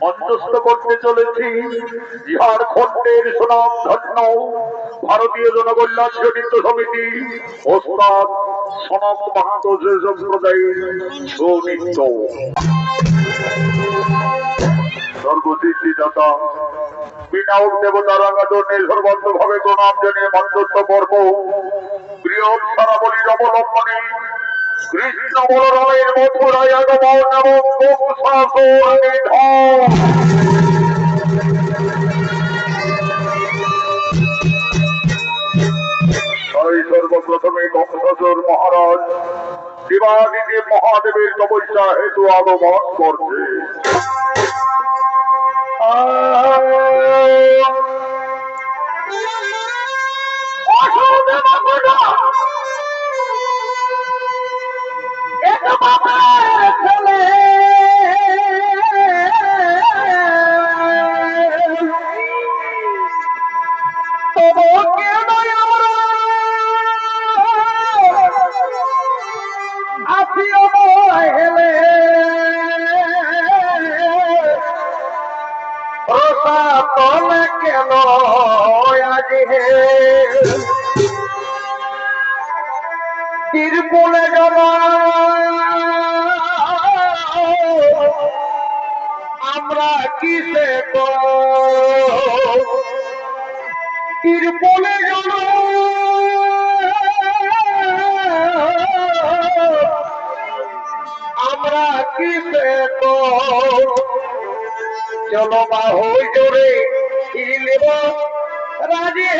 মঞ্চস্থ করতে চলেছি ঝাড়খণ্ডের সুনাম ধন্য ভারতীয় জনকল্যাণ নৃত্য সমিতি ওস্তাদ সনত মাহাতো সম্প্রদায়ের সুনৃত্য। সর্বসিদ্ধিদাতা বিনায়ক দেবতা রাঙাজনের সর্বান্তভাবে প্রণাম জানিয়ে মঞ্চস্থ পর্ব বৃহৎ সারাবলীর অবলম্বনে কৃষ্ণ বলরামের মথুরায় আগমন এবং কংসাসুর নিধন। তাই সর্বপ্রথমে কংসাসুর মহারাজ দেবাদিদেব মহাদেবের তপস্যা হেতু আগমন করছে। কেন তিরপুলে জমা আমরা কিসে তো তিরপুলে জমা আমরা কিসে তো চলো বাহু জোরে খিলব রাজে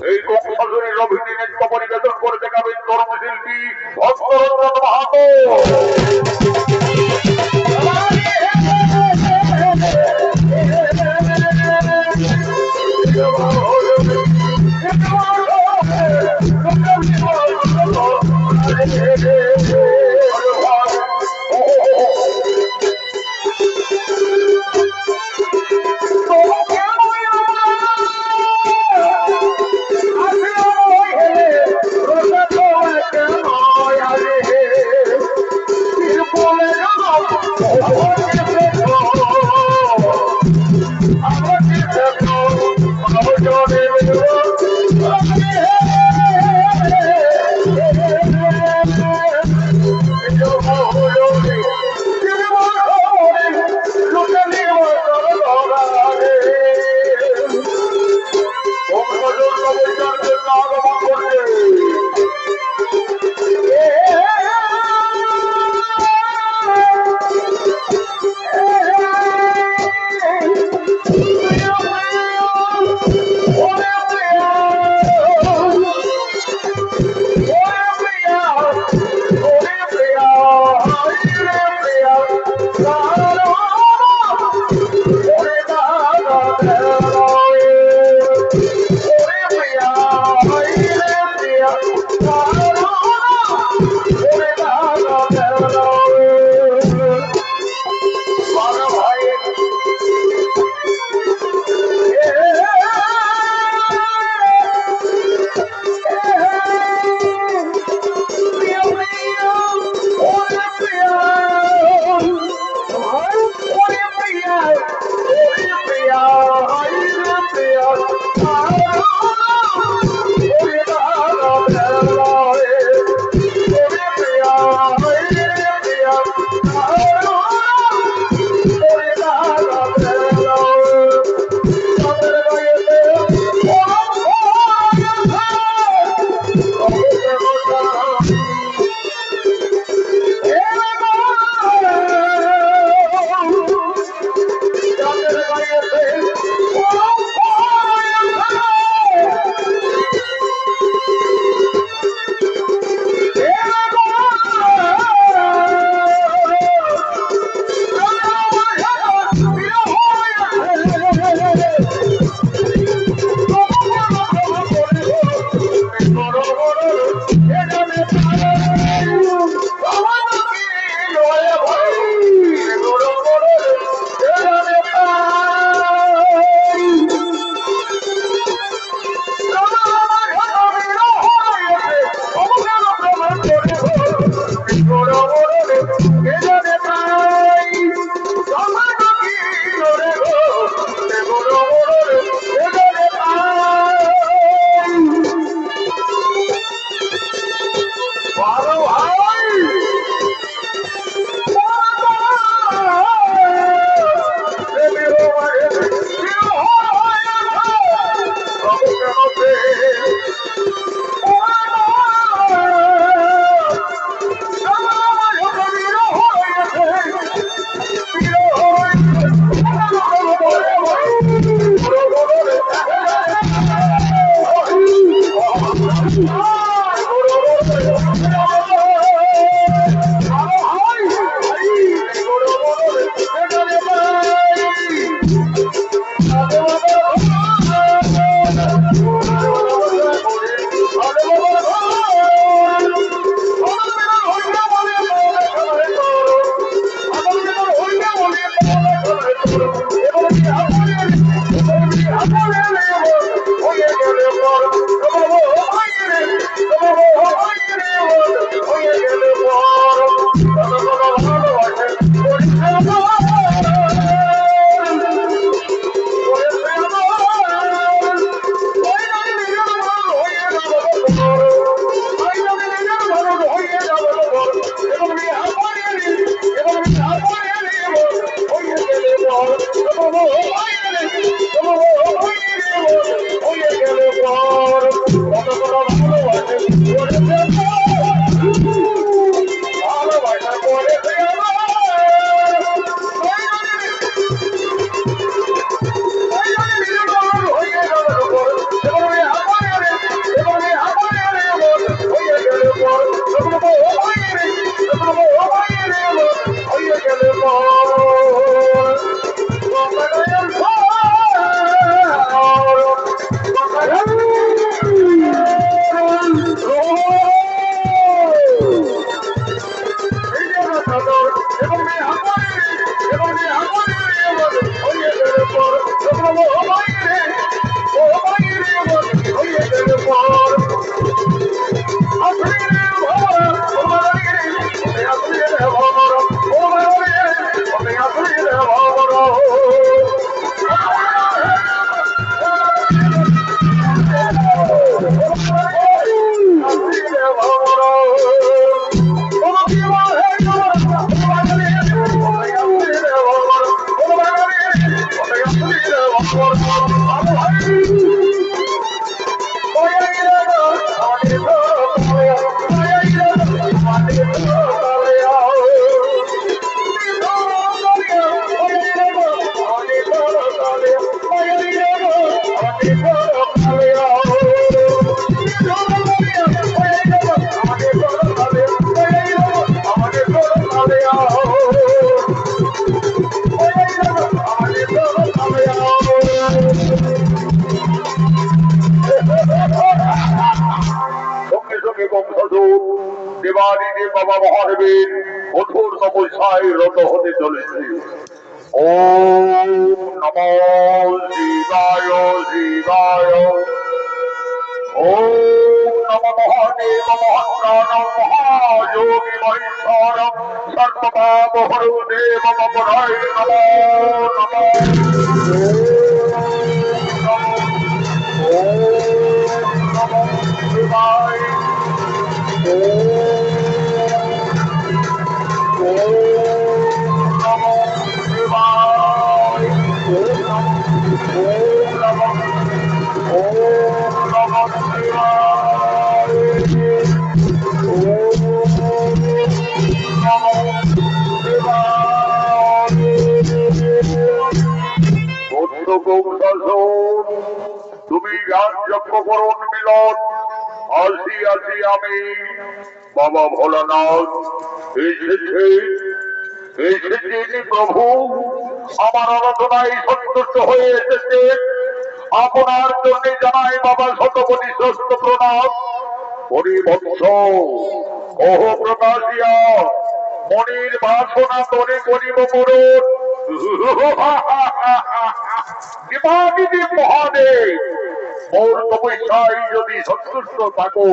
এই কংসাসুরের অভিনয় নৃত্য পরিবেশন করে দেখাবেন তরুণশিল্পী ভক্তরঞ্জন মাহাতো। দেবাদিদেব বাবা মহাদেবের কঠোর তপস্যায় রত হতে চলেছে। ওম নমো শিবায় শিবায়। ওম নমো মহাদেব মহাপ্রাণ মহাযোগী মহেশ্বর সর্বপাপ হরো দেব মপরায় নমো নমো। ওম নমো শিবায়। তুমি রাজ্যকরণ মিলন আসি আসি আমি বাবা ভোলানাথ এসেছি প্রভু, আমার আরাধনায় সন্তুষ্ট হয়ে এসেছে। আপনার জন্য জানাই বাবা শতকোটি শ্রেষ্ঠ প্রণাম। হরিবৎস ওহ প্রকাশিয়া মনির বাসনা তরে করিব মরণ। মহাদেব ওর তপস্যায় যদি সন্তুষ্ট থাকো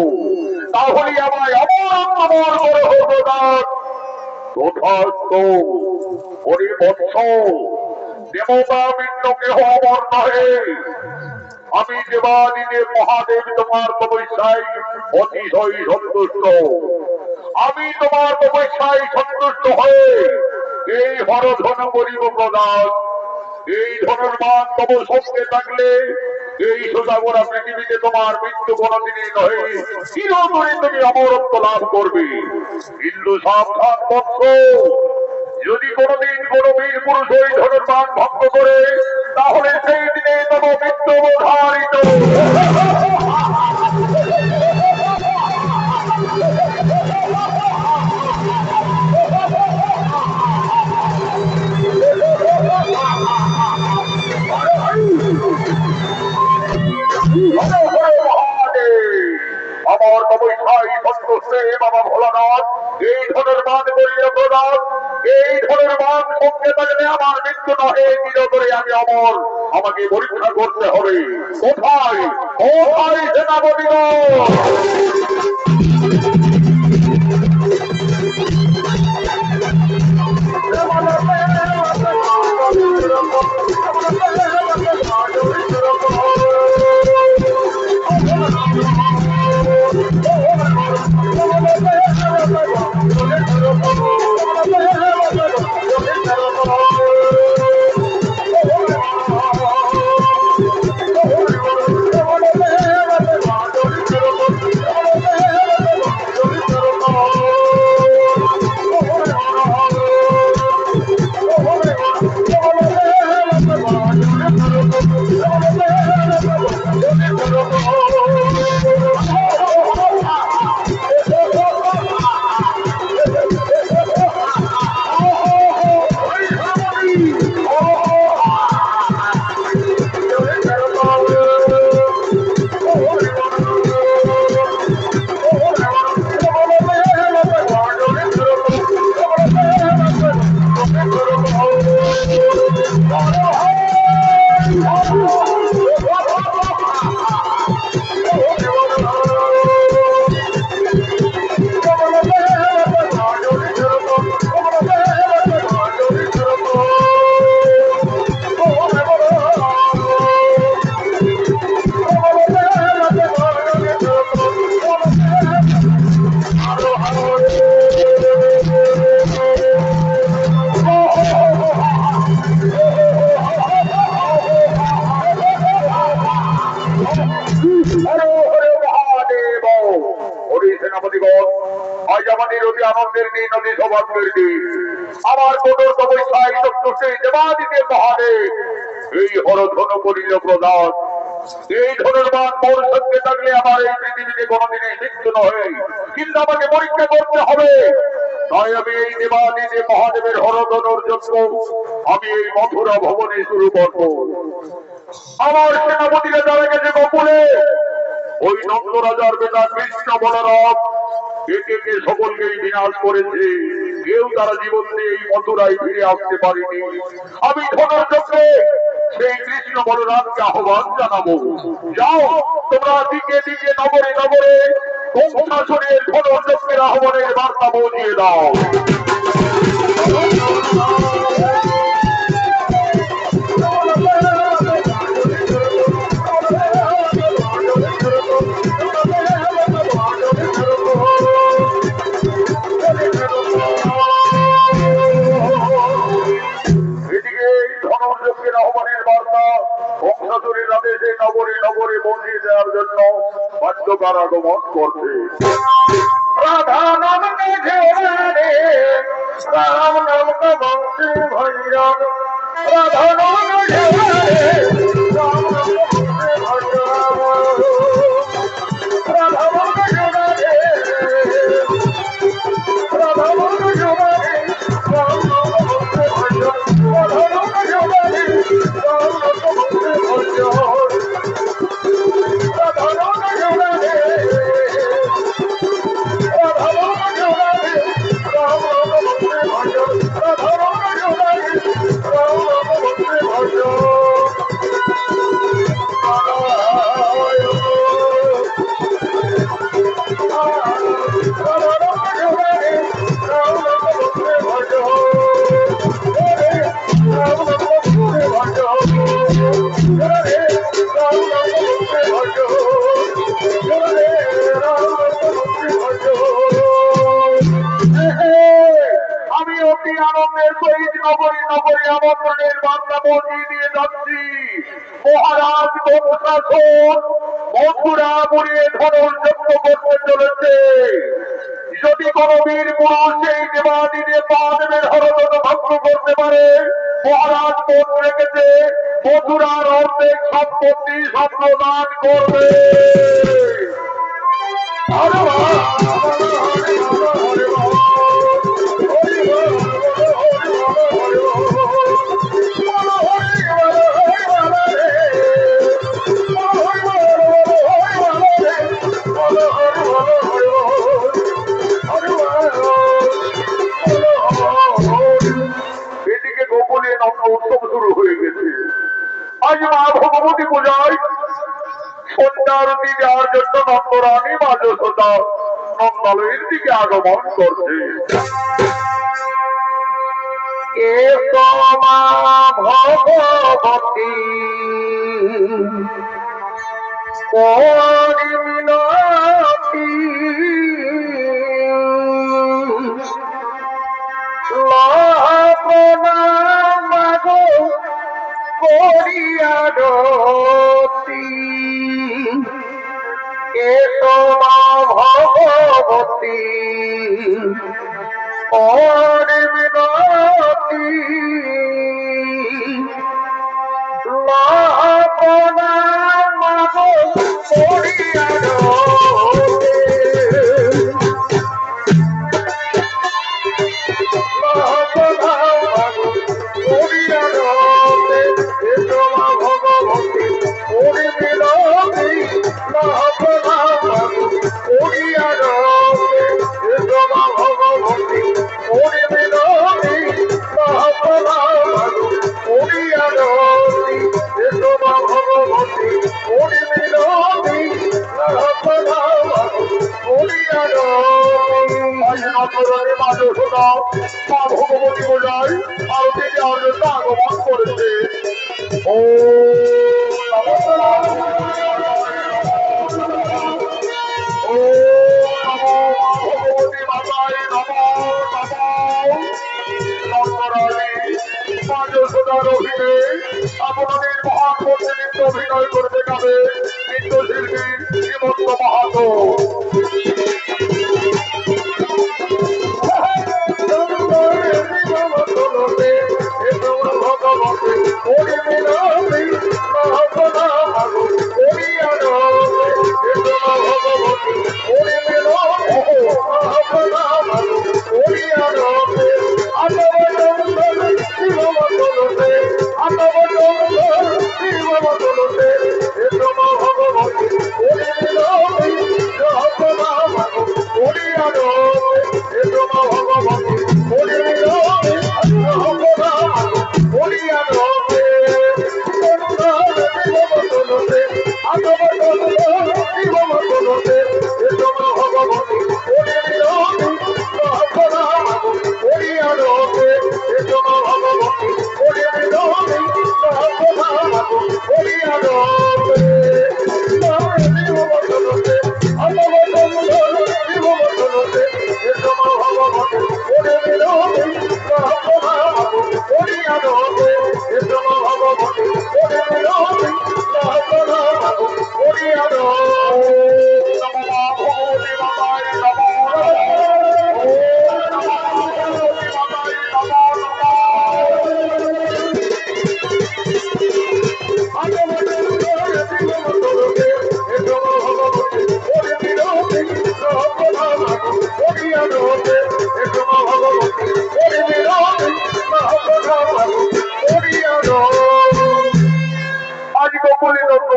তাহলে আমায় অমর প্রদান তথাস্ত। হরিবৎস দেবতা বিন্ন কেহ অমর নহে। আমি দেবাদিদেব মহাদেব তোমার তপস্যায় অতিশয় সন্তুষ্ট। আমি তোমার তপস্যায় সন্তুষ্ট হয়ে এই হরধন করিব প্রদান। এই ধনুর্বাণ তব সঙ্গে থাকলে এই সোজাগোড়া পৃথিবীতে তোমার মৃত্যু কোনদিনই নহে, চিরতরে তুমি অমরত্ব লাভ করবে। হিন্দু সাবধান বৎস, যদি কোনদিন কোন বীর পুরুষ ওই ধনুর্বাণ ভঙ্গ করে তাহলে সেই দিনে তব মৃত্যু অবধারিত। আমার তপস্যায় সন্তুষ্ট বাবা ভোলানাথ এই ধনুর্বাণ করিল প্রদান। এই ধনুর্বাণ সঙ্গে থাকলে আমার মৃত্যু নহে, চিরতরে আমি অমর। আমাকে পরীক্ষা করতে হবে কোথায় কোথায় সেনাপতিগণ। আনন্দের দিন, অতি সৌভাগ্যের দিন। আমার কঠোর তপস্যায় সত্যি দেবাদিতে মহাদেব এই হরধনু করিল প্রদান। এই ধনুর্বাণ মোর সঙ্গে থাকলে আমার এই পৃথিবীতে কোনোদিনই মৃত্যু নয়, কিন্তু আমাকে পরীক্ষা করতে হবে। তাই আমি এই দেবাদিতে মহাদেবের হরধনুর জন্য আমি এই মথুরা ভবনে শুরু করব। আমার সেনাপতিরা যারা গেছে গোকুলে, ওই নন্দ রাজার বেটা কৃষ্ণ বলরাম একে কে সকলকেই বিনাশ করেছে। কেউ তারা জীবন দিয়ে এই মথুরায় ফিরে আসতে পারেনি। আমি ধনুর্যজ্ঞে সেই কৃষ্ণ বলরামকে আহ্বান জানাবো। যাও তোমরা দিকে দিকে নগরে নগরে কংসাসুরের ধনুর্যজ্ঞের আহ্বানের বার্তা পৌঁছিয়ে দাও। নগরে নগরে পৌঁছে দেওয়ার জন্য বাধ্যকার আগমন করছে। রাধা নাম রে রাম নাম বংশী ভৈরব, রাধা নাম রে রাম নাম বংশী ভৈরব, রাধা নাম রে রাধা নাম রে রাম নাম বংশী ভৈরব, রাধা নাম রে রাম নাম বংশী ভৈরব। মহারাজ মথুরা পুড়িয়ে ধনুর্যজ্ঞ করতে চলেছে। যদি কোন বীর পুরুষ সেই দেবাদিতে মহাদেবের হরধনু ভঙ্গ করতে পারে, মহারাজ মন রেখেছে মথুরার অর্ধেক সম্পত্তি সম্প্রদান করবে। উৎসব শুরু হয়ে গেছে। আজ মা ভগবতী পূজায় সন্ধ্যা আরতি দেওয়ার জন্য নন্দরানী মা যশোদা নন্দালয়ের দিকে আগমন করছে। ভগবতী পরিমিনতি করিয়ারতি এসো মা ভগবতী পরিমিনতি লাপনা মাগো করিয়ারতি ভগবতী পূজায় আরতি দেওয়ার জন্য আগমন করেছে। ও ভগবতী মাতায় অভিনয়ে আপনাদের মহান প্রতিনিধিত্ব অভিনয় করে দেখাবে নৃত্যশিল্পী শ্রীমন্ত মাহাতো।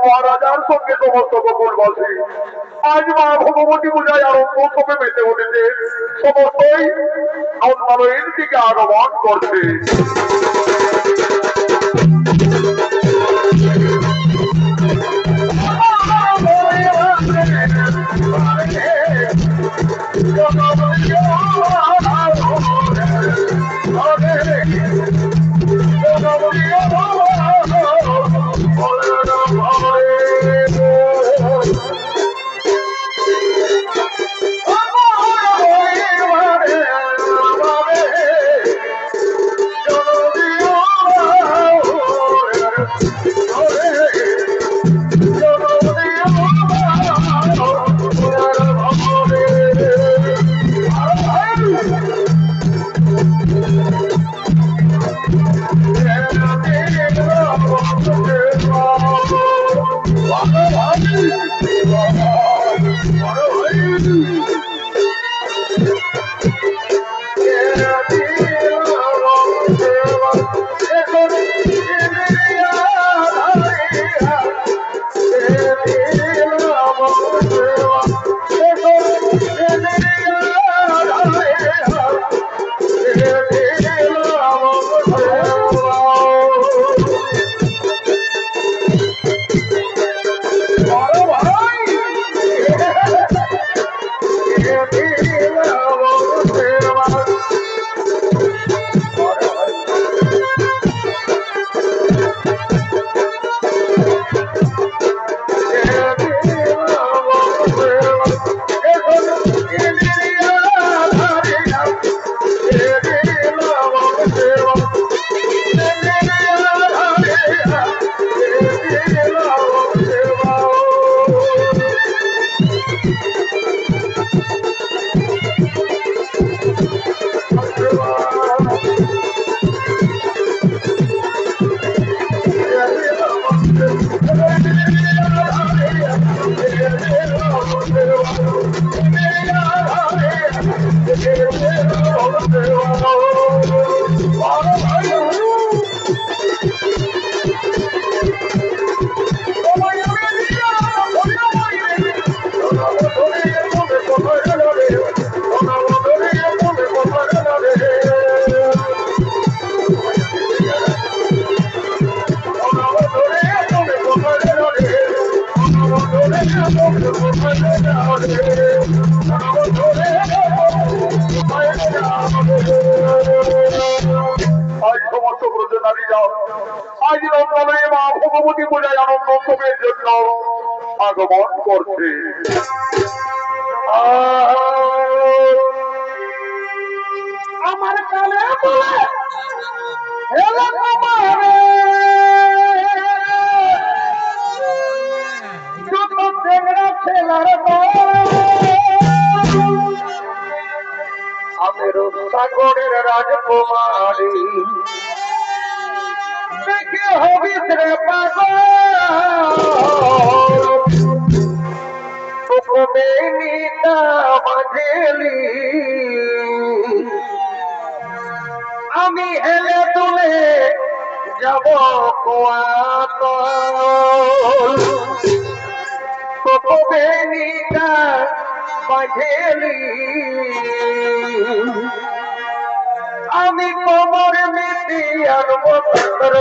মহারাজার সঙ্গে সমস্ত গোকুলবাসী আজ মা ভগবতী পূজায় আরম্ভ সবে মেতে উঠেছে, সমস্তই নন্দনের দিকে আগমন করছে। ভগবতী পূজায় আনন্দ উৎসবের জন্য আগমন করছে। আমার কালে বলে হেলে তোমারে যত চেংড়া ছেলার আমি রূপসাগরের রাজকুমারী দেখে হবিস রে পাগল বেনিতা বাঁধেলি আমি হেলে তুলে যাব কোয়াত বেনিতা বাঁধেলি আমি কোমর মিটি আনব তার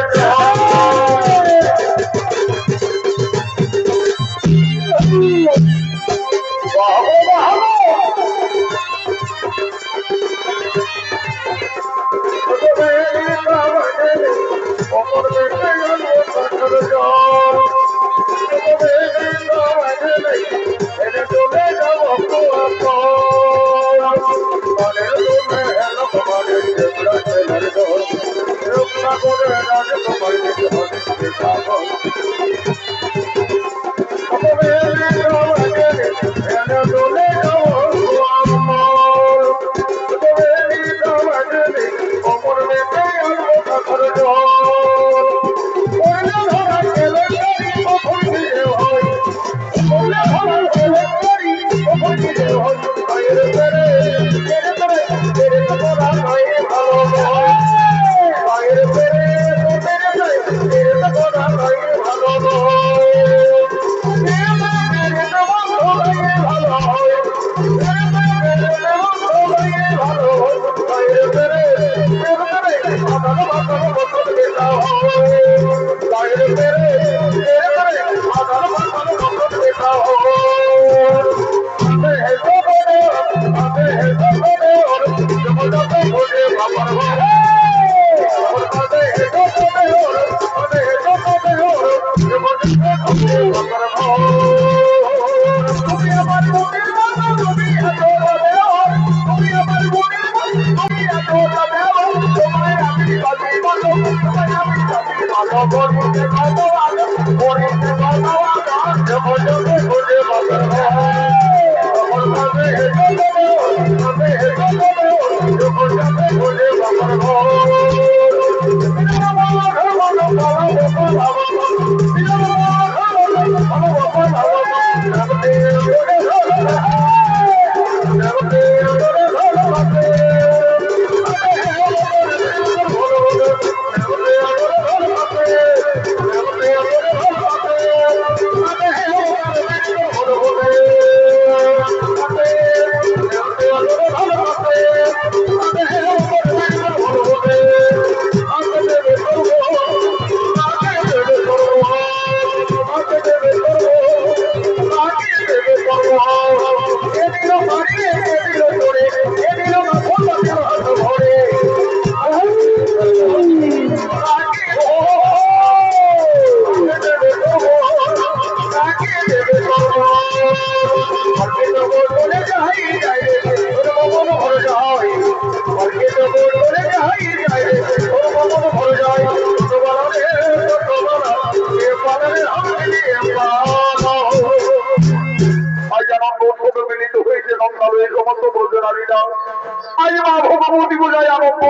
আজ মা ভগবতী পূজায় আনন্দ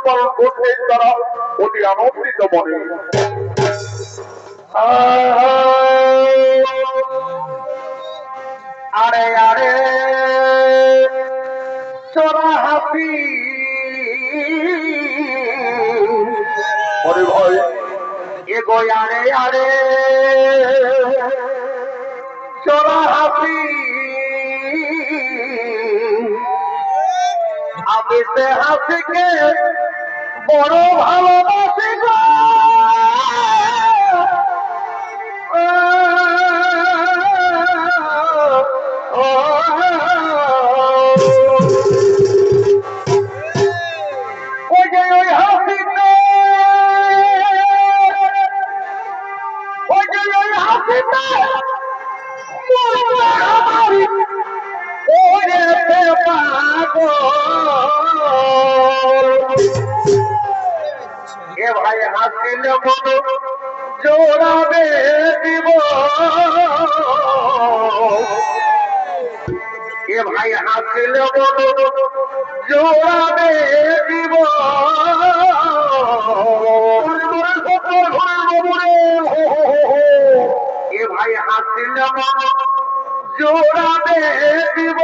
পালন করছেন তারা অতি আনন্দিত মনে। আরে আরে চোরা হাসি আরে ভাই এগো আরে আরে চোরা হাসি আমি সে হাসিকে বড় ভালোবাসি গো ওই যে ওই হাসিতে ওই যে ওই হাসিতে এ ভাই হাসিলে মন জোড়াবে দিব এ ভাই হাসিলে মন জোড়াবে দিব এ ভাই হাসিলে মন জোড়াবে দিব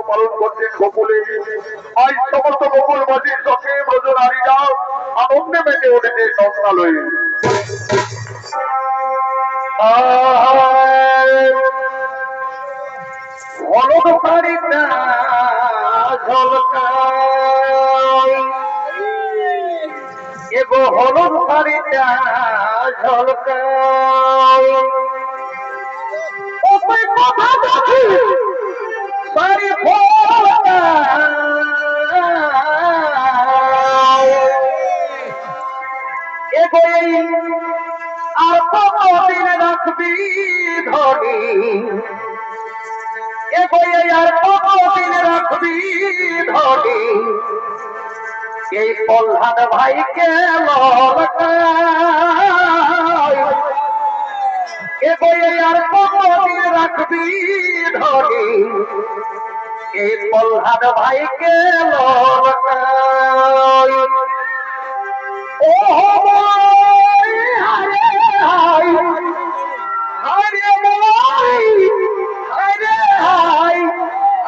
পালন করছেন গোকুলে। আজ সমস্ত গোকুলবাসীর সঙ্গে ব্রজনারীরা আনন্দে মেতে উঠেছে নন্দালয়ে। হলুদ শাড়িটা ঝলকায় এগো হলুদ বাড়িটা ঝলকাও ওই কথা বলছি বাড়ি ফোলা এগোই আর কতদিন রাখবি ধনী এগোই আর কতদিন রাখবি ধনী এই প্রহ্লাদ ভাইকে এগোই আর কতদিন রাখবি ধনী এই প্রহ্লাদ ভাইকে ও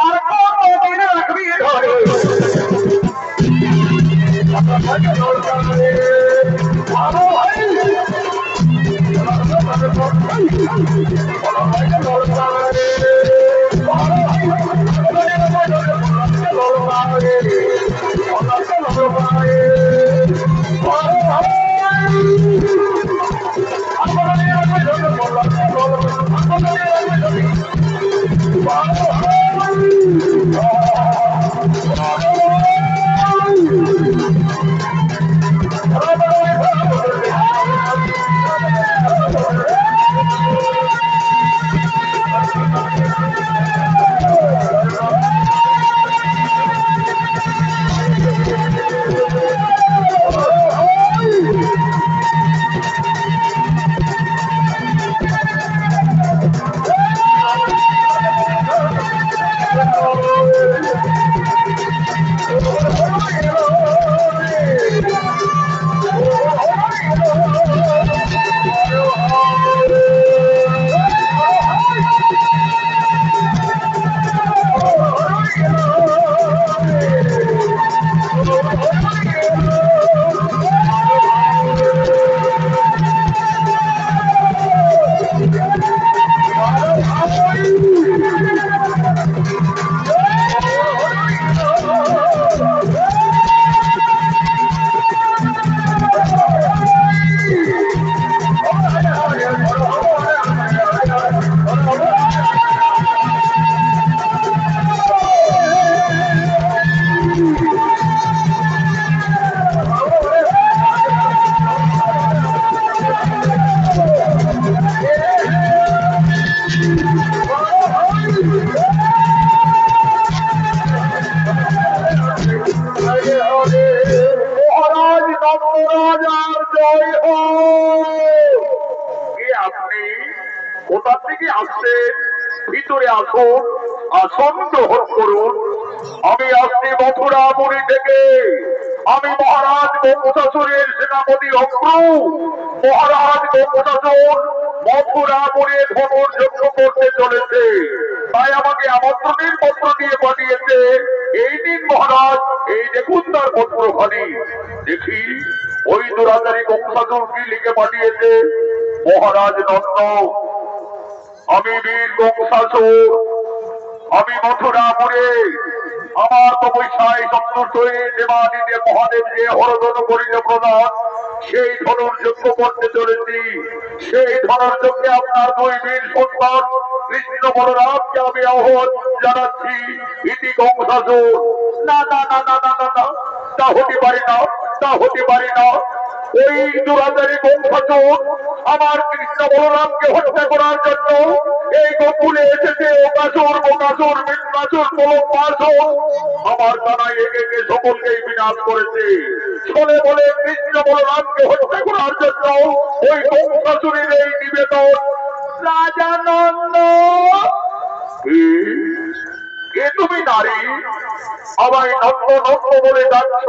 আর কতদিন রাখবি ধরে কোথা থেকে আসছেন ভিতরে আসুন আসন গ্রহণ করুন আমি আসছি মথুরাপুরী থেকে আমি মহারাজ গোপশাসনের সেনাপতি অগ্রু মহারাজ গোপশাসন মথুরাপুরে ধনুর্যজ্ঞ করতে চলেছে তাই আমাকে আমন্ত্রণের পত্র দিয়ে পাঠিয়েছে এই দিন মহারাজ এই দেখুন তার পত্রখানি দেখি ওই দুরাচারী গোপশাসন কি লিখে পাঠিয়েছে মহারাজ নন্দ আমি বীর গোপশাসন আমি মথুরাপুরে আমার তপস্যায় সন্তুষ্ট হয়ে দেবাদিদেব মহাদেব যে হরধন করিল প্রদান সেই ধনুর্যজ্ঞ করতে চলেছি সেই ধনুর্যজ্ঞে আপনার দুই বীর সন্তান কৃষ্ণ বলরামকে আমি আহ্বান জানাচ্ছি ইতি গোপশাসন না না না না না না না তা হতে পারি না তা হতে পারি না ওই দুরাচারী গোপশাসন আমার কৃষ্ণ বলরামকে হত্যা করার জন্য এই গোকুলে এসেছে ওকাসুর বোকাসুর মিত্রাসুর কলম্বাসুর আমার জানাই একে সকলকেই বিনাশ করেছে চলে বলে কৃষ্ণ বলরামকে হত্যা করার জন্য ওই গোপশাসুরের এই নিবেদন রাজানন্দ কে তুমি নারী আমায় নন্দ নন্দ বলে ডাকছ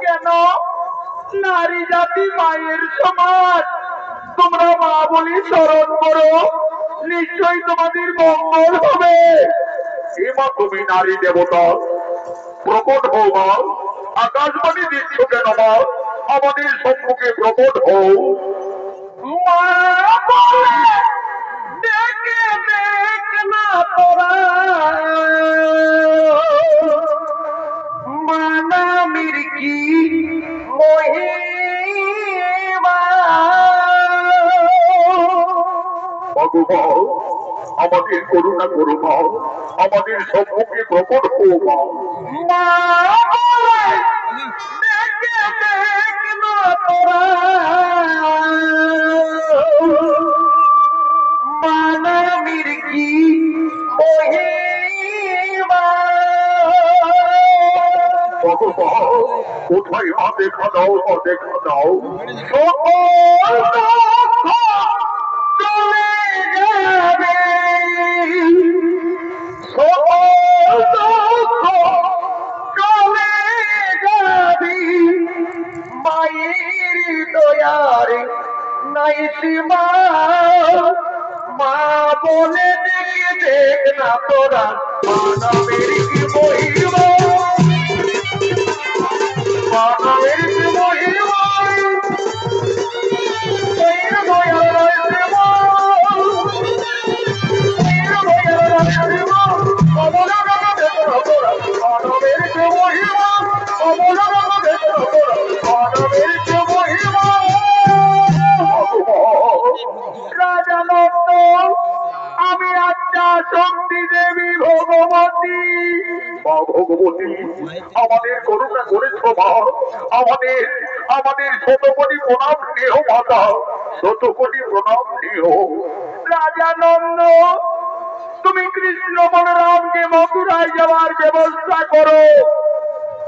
কেন নারী জাতি মায়ের সমাজ তোমরা মা বলি স্মরণ করো নিশ্চয়ই তোমাদের মঙ্গল হবে এমা তুমি নারী দেবতা প্রকট হও মা আকাশবাণী দিচ্ছ কেন মা আমাদের সম্মুখে প্রকট হও মা বলে দেখে দেখ না তোরা মানা মির্কি মহি মা, আমাদের করুণা করো মা, আমাদের সম্মুখে প্রকট হো মা। মা বলে ডেকে দেখলো তোরা, মানবীর কি মহিমা। কোথায় মা, দেখা দাও মা, দেখা দাও। সকল দুঃখ চলে যাবে, সকল দুঃখ চলে যাবে, মায়ের দয়ার নাই সীমা। মা বলে দেখে দেখ না তোরা, মানবের কি মহিমা, মানবের কি মহিমা। মায়ের দয়ার নাই সীমা, মায়ের দয়ার নাই সীমা। অবলম্বন দেখো তোরা, মানবের কি মহিমা, অবলম্বন দেখো তোরা, মানবের কি মহিমা। রাজানন্দ, আমি আচ্ছা শক্তি দেবী ভগবতী। মা ভগবতী, আমাদের করুণা করেছ মা, আমাদের আমাদের শত কোটি প্রণাম নিও মাতা, শত কোটি প্রণাম নিও। রাজানন্দ, তুমি কৃষ্ণ বলরামকে মথুরায় যাওয়ার ব্যবস্থা করো।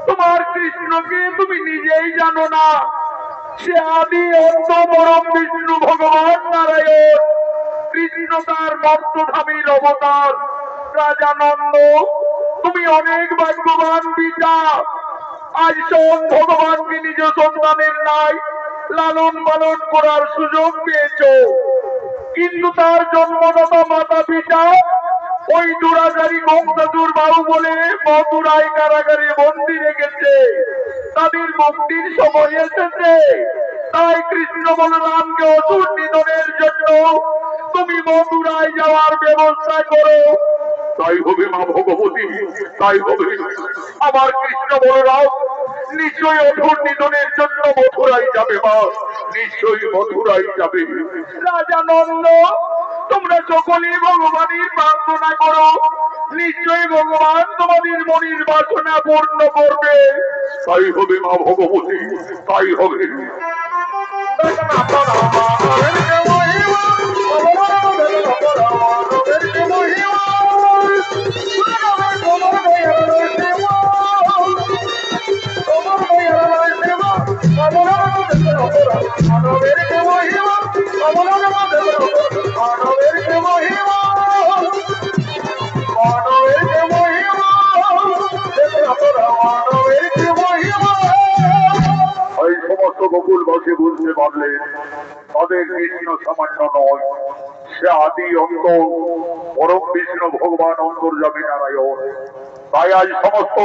তোমার কৃষ্ণকে তুমি নিজেই জানো না, সে আদি অন্ত পরম বিষ্ণু ভগবান নারায়ণ। কৃষ্ণ তার মর্তধামীর অবতার। রাজানন্দ, তুমি অনেক ভাগ্যবান পিতা। আজ শোন, ভগবানকে নিজ সন্তানের নাই লালন পালন করার সুযোগ পেয়েছ, কিন্তু তার জন্মদাতা মাতা পিতা ওই দুরাচারী কংসাসুর বাহু বলে মথুরায় কারাগারে বন্দী রেখেছে। তাদের মুক্তির সময় এসেছে, তাই কৃষ্ণ বলরামকে অসুর নিধনের জন্য তুমি মথুরায় যাওয়ার ব্যবস্থা করো। তাই হবে মা ভগবতী, তাই হবে। আমার কৃষ্ণ বলরাম নিশ্চয়ই অসুর নিধনের জন্য মথুরাই যাবে মা, নিশ্চয়ই মথুরাই যাবে। রাজানন্দ, তোমরা সকলেই ভগবানের প্রার্থনা করো, নিশ্চয়ই ভগবান তোমাদের মনের বাসনা পূর্ণ করবে। তাই হবে মা ভগবতী, তাই হবে। এই সমস্ত গোকুলবাসী বুঝতে পারলেন তাদের কৃষ্ণ সামান্য নয়, সে আদি অন্ত পরম বিষ্ণু ভগবান অন্তর্যামী নারায়ণ। তাই আজ সমস্ত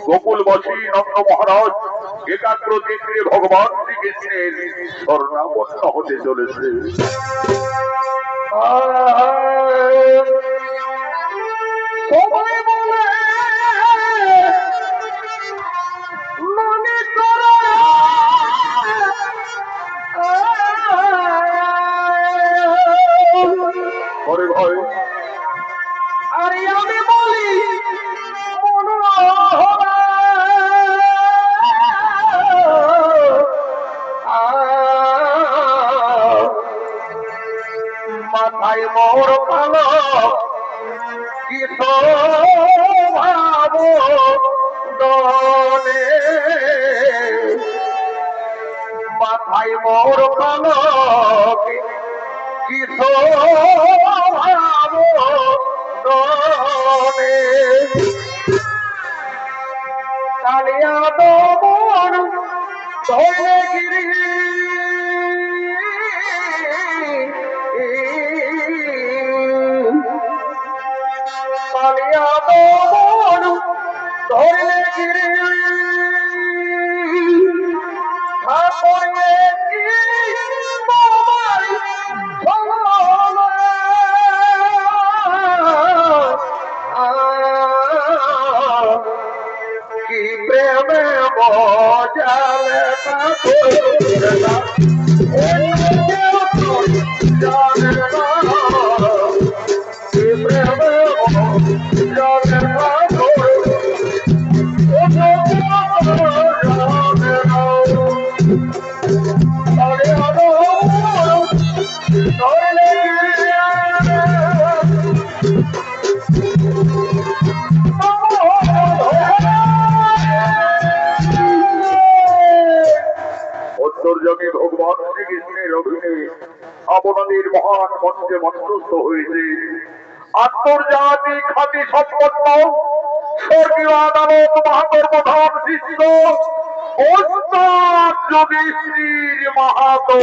গোকুলবাসী নন্দ মহারাজ একাগ্র চিত্তে ভগবান শ্রীকৃষ্ণের স্বর্ণাপন্ন হতে চলেছে। সবাই বলে মনে করো, ঘরে ভয় আরে আমি বলি মনোহরা, মাথায় মোর কালো কিশোর দলে, মাথায় মোর কালো কিশোর দলে, কালিয়া দমন ধরে গিরি, কালিয়া দমন ধরে গিরি, ঠাকুরে কি তোমার চলে, অন্তর্যামী ভগবান শ্রীকৃষ্ণের অধীনে আপনাদের মহান মঞ্চে মঞ্চস্থ হয়েছে আন্তর্জাতিক খ্যাতি সম্পন্ন স্বর্গীয় আদালত মাহাতোর প্রধান শিষ্য ওস্তাদ যুধিষ্ঠির মাহাতো।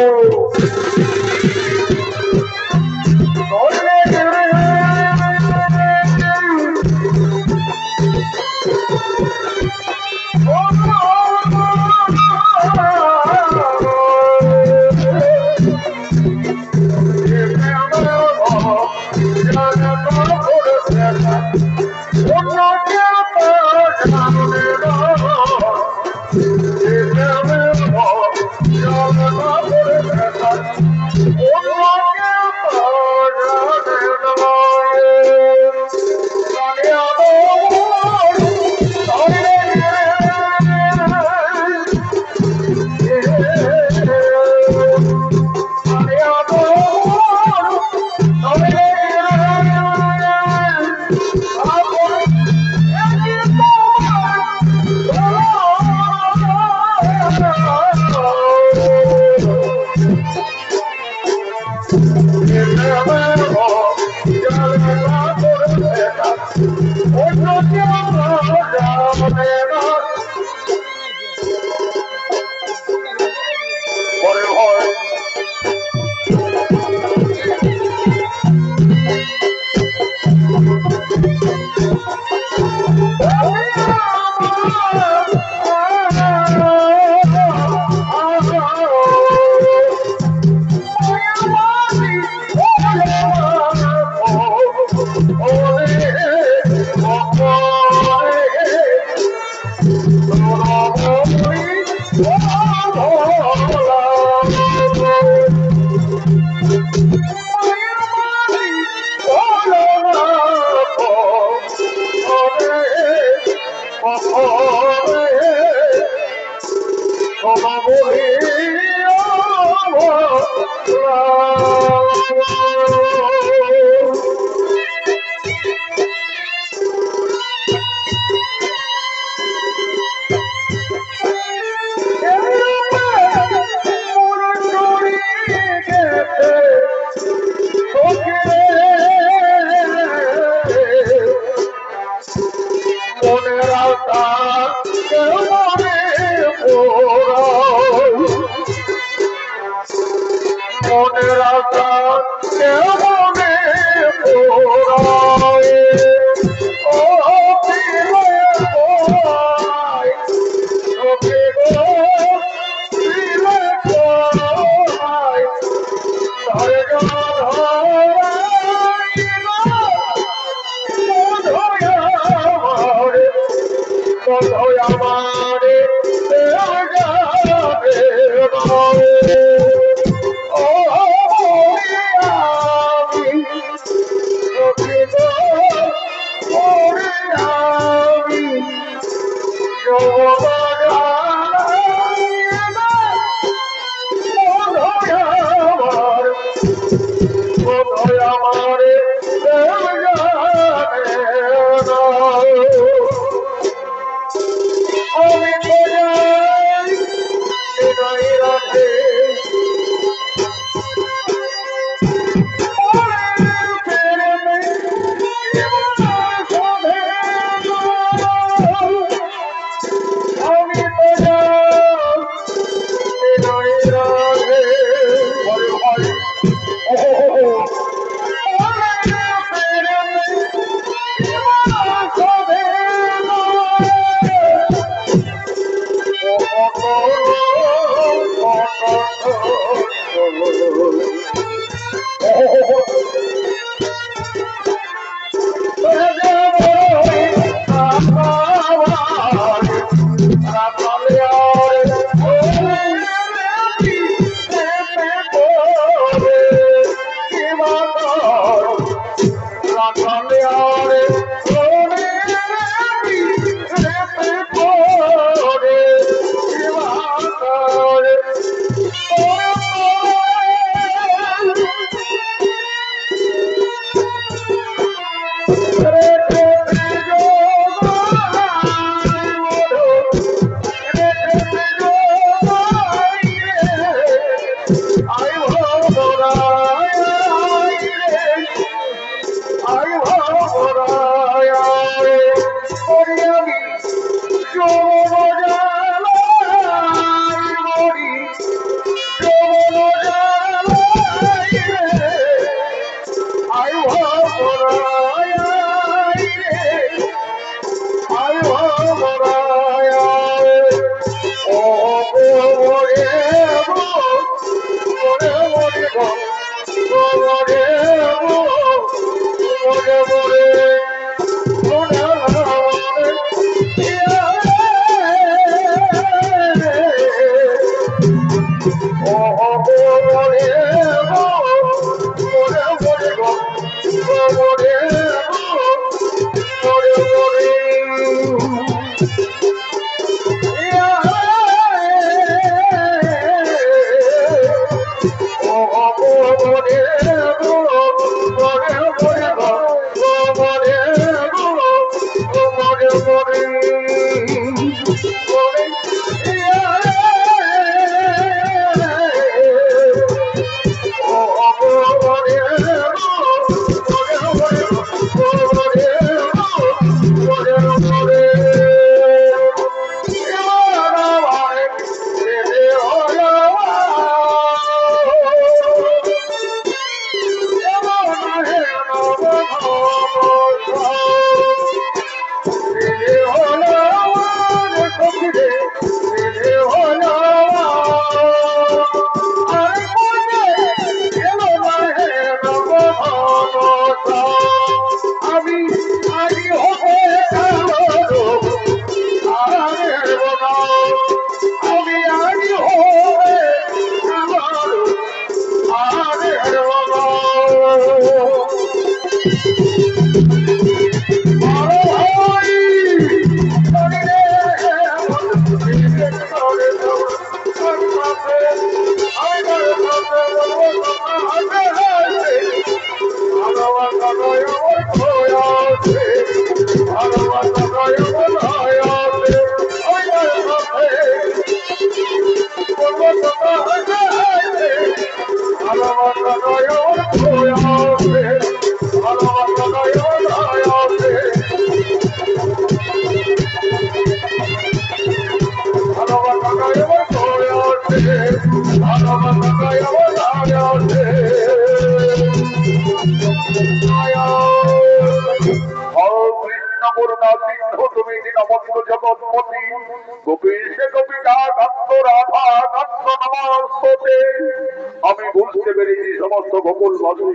আমি বুঝতে পেরেছি সমস্ত গোকুল বাসী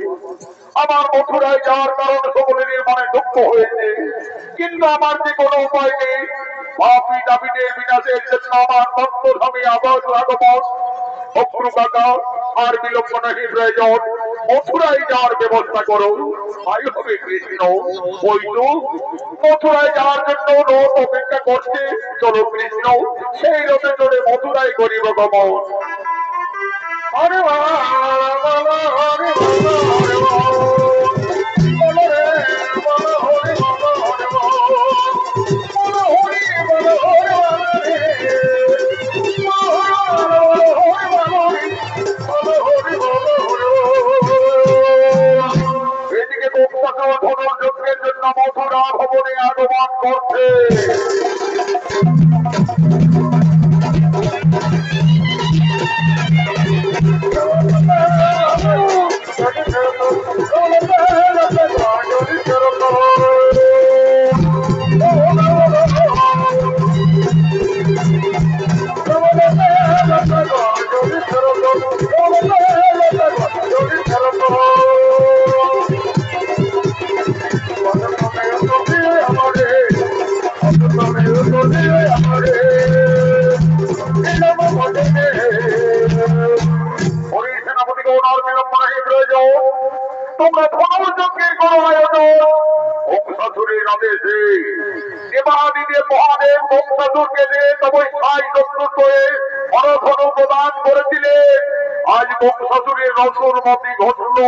আমার মথুরায় যাওয়ার কারণে সকলের মনে দুঃখ হয়েছে, কিন্তু আমার যে কোনো উপায় নেই। পাপী দাবিদের বিনাশের জন্য আমার ভক্তস্বামী আবার আগমন অক্রু কাকা আর বিলম্ব নাহি প্রয়োজন, মথুরায় যাওয়ার ব্যবস্থা করো। তাই হবে কৃষ্ণ, ওই তো মথুরায় যাওয়ার জন্য রথ অপেক্ষা করছে। চলো কৃষ্ণ, সেই রথে চড়ে মথুরায় করিব গমন। হরে এদিকে ধনুর্যজ্ঞের জন্য মথুরা ভবনে আগমন করছে। তোমরা ধনুর্যজ্ঞের কোন আয়োজন বংশাসুরের আদেশে দেবাদিদেব মহাদেব বংশাসুরকে যে তপস্যায় যত্রুত হয়ে পরধনু প্রদান করেছিলেন। আজ বংশাসুরের রসুর মতি ঘটল,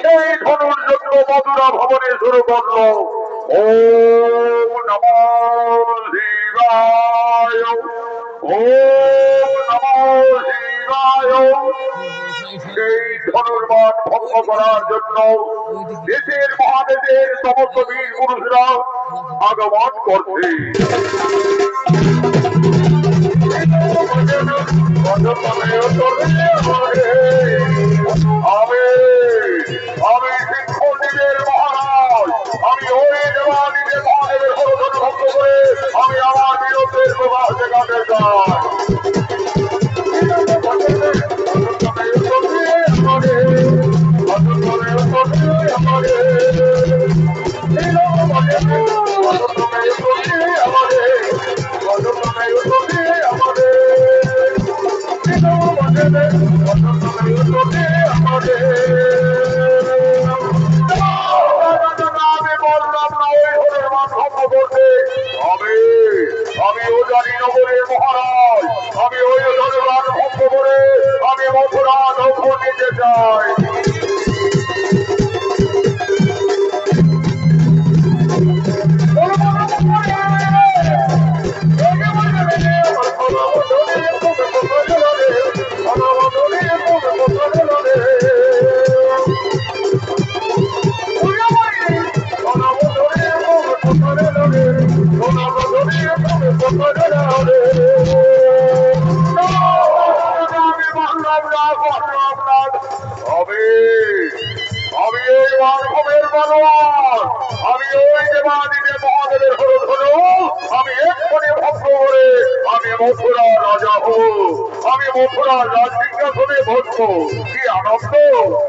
সেই ধনুর্যজ্ঞ মথুরা ভবনে শুরু করল। ওম নমো শিবায়, ওম নমো শিবায়। সেই ধনুর্বাণ ভঙ্গ করার জন্য দেশের মহাদেশের সমস্ত বীর পুরুষরা আগমন করছে। আমি সিংহদেবের মহারাজ, আমি ওই দেবাদিদেব মহাদেবের হরধন ভঙ্গ করে আমি আমার বিরোধের প্রবাহ দেখাতে চাই। আমি তলোয়ার, আমি ওই দেবাদিদেব মহাদেবের হরধনু আমি এক্ষুনি ভঙ্গ করে আমি মথুরা রাজা হব, আমি মথুরা রাজসিংহাসনে বসবো। কি আনন্দ,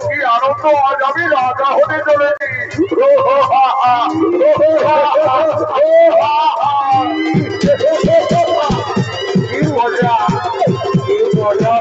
কি আনন্দ, আজ আমি রাজা হতে চলেছি। ও হো হা হা, ও হো হা হা, ও হা হা। কি মজা, কি মজা।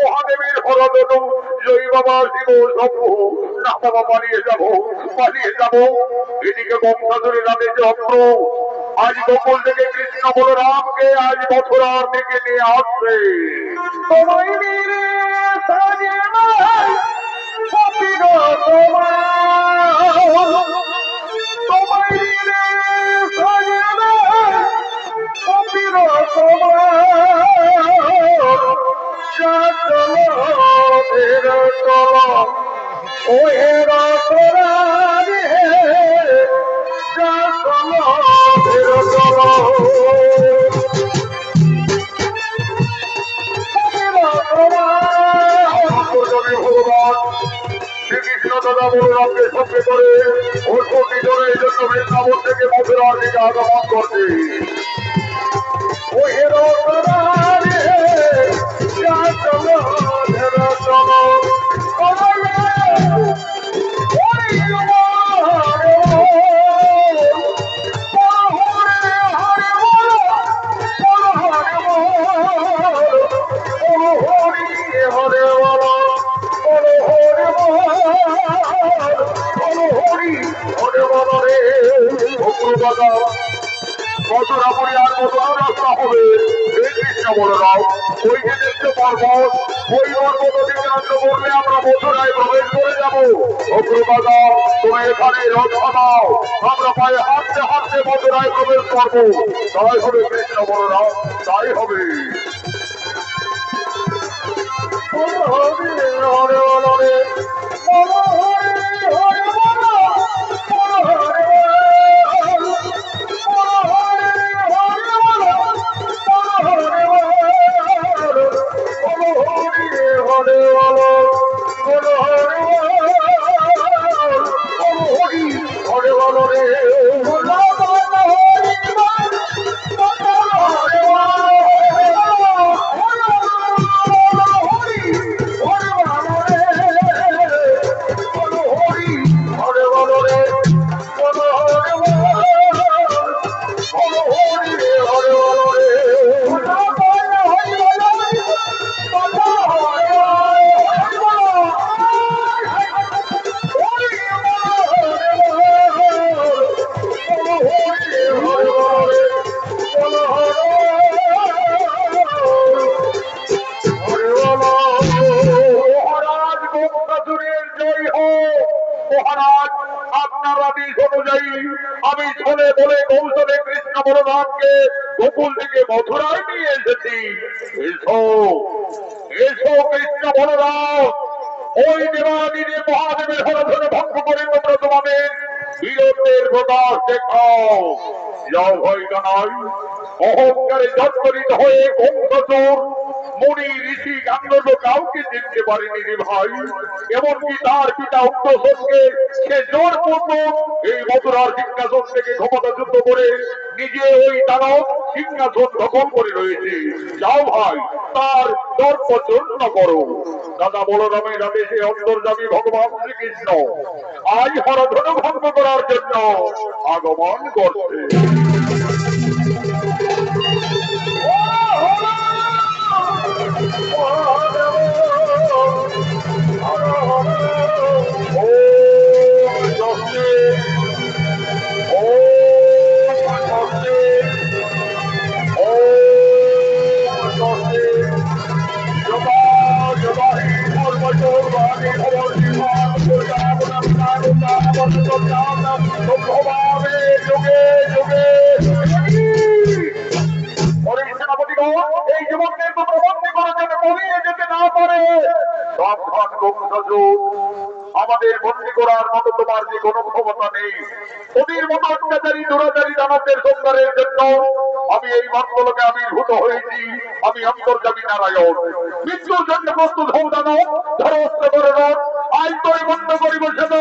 মহাদেবের হরদনু জয় বাবা শিব শম্ভু, না বাবা পালিয়ে যাবো, পালিয়ে যাবো। এদিকে বংশাধরের আদেশে অস্ত্র আজ গোকুল থেকে কৃষ্ণ বলরামকে আজ মথুরার দিকে নিয়ে আসছে। তোমায় নিয়ে সাজে নাই সতীর তোমার, তোমায় নিয়ে সাজে নাই সতীর তোমার। ও হে রতরা রে, ভগবান শ্রীকৃষ্ণ দাদা বলরামকে সঙ্গে করে ওষুধ নিজের জন্য বৃন্দাবন থেকে মথুরার দিকে আগমন করছে। ও হে রতরা রে, চলো চলো মথুরাপুরি আর মথুরা রাস্তা হবে। কৃষ্ণ বলরাম ওই যে দেখতে পর্বত, ওই পর্বত অতিক্রান্ত করলে আমরা মথুরায় প্রবেশ করে যাবো। অগ্রবাদা তুমি এখানে রক্ষা দাও, আমরা পায়ে হাঁটতে হাঁটতে মথুরায় প্রবেশ করবো। তাই হবে কৃষ্ণ বলরাম, তাই হবে। মহারাজ আপনার আদেশ অনুযায়ী আমি ছলে বলে কৌশলে কৃষ্ণ বলরামকে গোকুল থেকে মথুরায় নিয়ে এসেছি। এসো এসো কৃষ্ণ বলরাম, ওই দেবাদিদেব মহাদেবের হরধনু ভঙ্গ করে তোমরা তোমাদের বীরত্বের প্রকাশ দেখাও। যাও ভয় কানাই, অহংকারে জর্জরিত হয়ে কংসচোর মুনি ঋষি গান্ধর্ব কাউকে চিনতে পারেনি রে ভাই। এমনকি তার পিতা উগ্রসেনকে সে জোরপূর্বক এই মথুরার সিংহাসন থেকে ক্ষমতা যুদ্ধ করে নিজে ওই দানব সিংহাসন দখল করে রয়েছে। যাও ভাই, তার দর্প চূর্ণ করো। দাদা বলরামের আদেশে অন্তর্যামী ভগবান শ্রীকৃষ্ণ আজ হরধনু ভঙ্গ করার জন্য আগমন করছে। ও যুগে যুগে সেনাপতিগণ এই জীবনকে প্রবন্ধী করার জন্য পলিয়ে যেতে না পারে। সাবধান বংশজোর, আমাদের বন্দী করার মতো তোমার যে কোনো ক্ষমতা নেই। ওদের মতো অত্যাচারী দুরাচারী দানবদের সংহারের জন্য আমি এই মন্ডলকে আবির্ভূত হয়েছি। আমি অন্তর্যামী নারায়ণ। মৃত্যুর জন্য প্রস্তুত হও দানব, ধরো অস্ত্র করে রথ, আজ তোরে বন্ধ করিব সেন।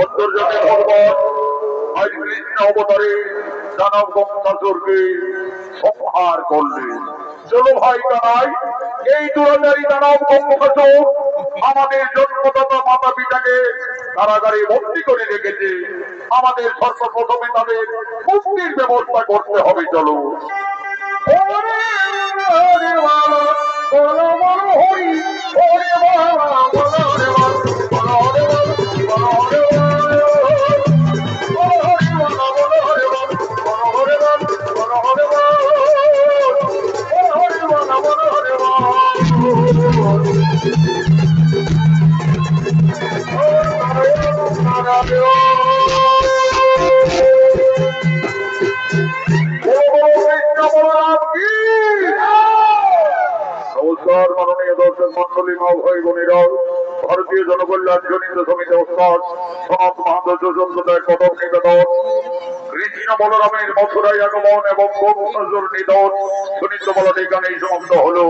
অন্তর্জামী ভগবান আজ কৃষ্ণ অবতারে দানব বংশাসুরকে সংহার করলেন। চলো ভাই কানাই, এই দুরাচারী দানব বংশাসুর আমাদের জন্মদাতা মাতা পিতাকে কারাগারে বন্দী করে রেখেছে। আমাদের সর্বপ্রথমে তাদের মুক্তির ব্যবস্থা করতে হবে। চলো নমস্কার মাননীয় দর্শক মন্ডলী মা ভাই বোনেরা, ভারতীয় জনকল্যাণ জনিত সমিতি ওস্তাদ সনাত মাহাতো যোজনদার কদম নিবেদন, কৃষ্ণ বলরামের মথুরায় আগমন এবং বংশজুর নিধন সুনিত্য বলটি গানে সমাপ্ত হলো।